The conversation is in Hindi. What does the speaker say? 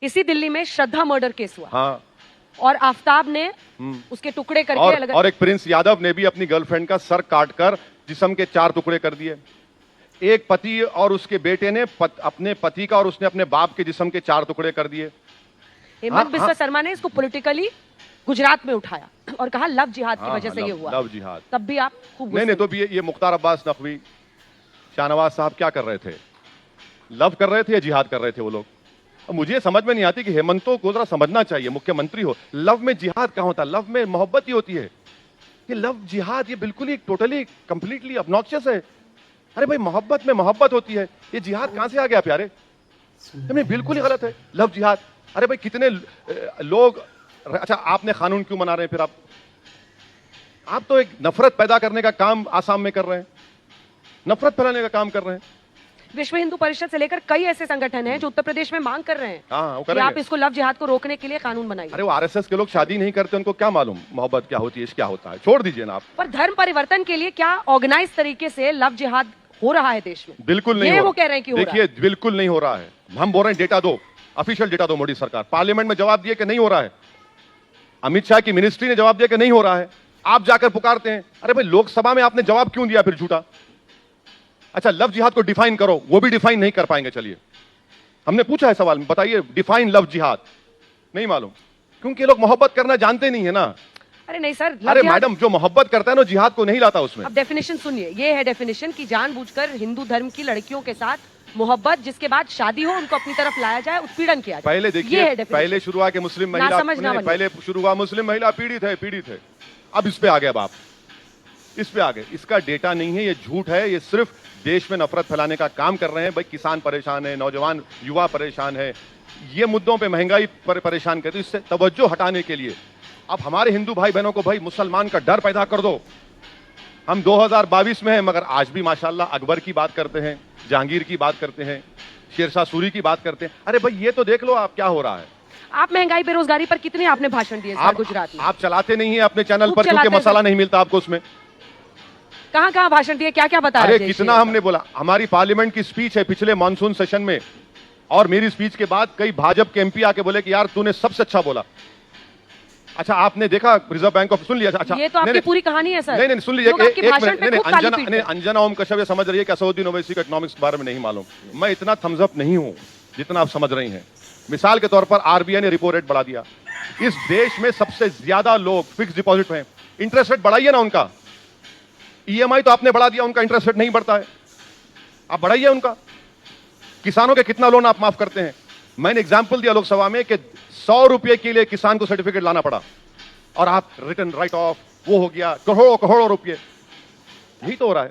इसी दिल्ली में श्रद्धा मर्डर केस हुआ। हाँ। और आफ्ताब ने उसके टुकड़े करके अलग और एक प्रिंस यादव ने भी अपनी गर्लफ्रेंड का सर काटकर जिस्म के 4 टुकड़े कर दिए। एक पति और उसके बेटे ने अपने पति का और उसने अपने बाप के जिस्म के 4 टुकड़े कर दिए। हेमंत बिस्वा शर्मा ने इसको पॉलिटिकली गुजरात में उठाया और कहा लव जिहाद की वजह से ये हुआ। लव जिहाद। तब भी आप खूब नहीं तो भी ये मुख्तार अब्बास नकवी, शाहनवाज साहब क्या कर रहे थे? लव कर रहे थे या जिहाद कर रहे थे वो लोग? मुझे समझ में नहीं आती कि हेमंतो को जरा समझना चाहिए, मुख्यमंत्री हो, लव में जिहाद कहां होता है? लव में मोहब्बत ही होती है। ये लव जिहाद ये बिल्कुल ही टोटली कंप्लीटली ऑब्नॉक्शियस है। अरे भाई मोहब्बत में मोहब्बत होती है, ये जिहाद कहां से आ गया प्यारे? बिल्कुल ही गलत है लव जिहाद। अरे भाई कितने लोग, अच्छा आपने कानून क्यों बना रहे हैं फिर? आप तो एक नफरत पैदा करने का काम आसाम में कर रहे हैं, नफरत फैलाने का काम कर रहे हैं। विश्व हिंदू परिषद से लेकर कई ऐसे संगठन हैं जो उत्तर प्रदेश में मांग कर रहे हैं कि आप इसको लव जिहाद को रोकने के लिए कानून बनाइए। अरे वो आरएसएस के लोग शादी नहीं करते, उनको क्या मालूम मोहब्बत क्या होती है, क्या होता है, छोड़ दीजिए ना आप। पर धर्म परिवर्तन के लिए क्या ऑर्गेनाइज तरीके से लव जिहाद हो रहा है देश में? बिल्कुल नहीं, ये वो कह रहे हैं कि देखिए बिल्कुल नहीं हो रहा है। हम बोल रहे हैं डेटा दो, ऑफिशियल डेटा दो। मोदी सरकार पार्लियामेंट में जवाब दिए कि नहीं हो रहा है, अमित शाह की मिनिस्ट्री ने जवाब दिया कि नहीं हो रहा है, आप जाकर पुकारते हैं। अरे भाई लोकसभा में आपने जवाब क्यों दिया फिर झूठा? अच्छा लव जिहाद को डिफाइन करो, वो भी डिफाइन नहीं कर पाएंगे। चलिए हमने पूछा है सवाल में, बताइए डिफाइन लव जिहाद, नहीं मालूम, क्योंकि लोग मोहब्बत करना जानते नहीं है ना। अरे नहीं सर, अरे मैडम जो मोहब्बत करता है ना जिहाद को नहीं लाता उसमें। अब डेफिनेशन सुनिए, ये है डेफिनेशन कि जानबूझकर हिंदू धर्म की लड़कियों के साथ मोहब्बत, जिसके बाद शादी हो, उनको अपनी तरफ लाया जाए, उत्पीड़न किया जाए। पहले देखिए, पहले शुरू हुआ कि मुस्लिम महिला, पहले शुरू हुआ मुस्लिम महिला पीड़ित है, अब इस पे आ गए बाप, इस पे आ गए। इसका डेटा नहीं है, ये झूठ है, ये सिर्फ देश में नफरत फैलाने का काम कर रहे हैं। भाई किसान परेशान है, नौजवान युवा परेशान है, ये मुद्दों पे महंगाई पर परेशान करते, इससे तवज्जो हटाने के लिए अब हमारे हिंदू भाई बहनों को भाई मुसलमान का डर पैदा कर दो। हम 2022 में हैं, मगर आज भी माशाल्लाह अकबर की बात करते हैं, जहांगीर की बात करते हैं, शेरशाह सूरी की बात करते हैं। अरे भाई ये तो देख लो आप क्या हो रहा है। आप महंगाई बेरोजगारी पर कितने आपने भाषण दिए गुजरात में? आप चलाते नहीं है अपने चैनल पर, क्योंकि मसाला नहीं मिलता आपको उसमें। कहां भाषण दिए, क्या बताया? अरे कितना हमने बोला। हमारी पार्लियामेंट की स्पीच है पिछले मॉनसून सेशन में, और मेरी स्पीच के बाद कई भाजपा के एमपी आके बोले कि यार तूने सबसे अच्छा बोला। अच्छा आपने देखा रिजर्व बैंक ऑफ, सुन लिया? अच्छा ये तो आपकी पूरी कहानी है सर। नहीं सुन लीजिए अंजना ओम कश्यप ये समझ रही है कि असदुद्दीन ओवैसी का इकोनॉमिक्स के बारे में नहीं मालूम। मैं इतना थम्स अप नहीं हूं जितना आप समझ रही हैं। मिसाल के तौर पर आरबीआई ने रिपो रेट बढ़ा दिया। इस देश में सबसे ज्यादा लोग फिक्स डिपॉजिट में, इंटरेस्ट रेट बढ़ाइए ना उनका। ईएमआई तो आपने बढ़ा दिया, उनका इंटरेस्ट रेट नहीं बढ़ता है, आप बढ़ाइए उनका। किसानों के कितना लोन आप माफ करते हैं? मैंने एग्जाम्पल दिया लोकसभा में कि 100 रुपए के लिए किसान को सर्टिफिकेट लाना पड़ा, और आप रिटर्न राइट ऑफ वो हो गया करोड़ों रुपए। यही तो हो रहा है।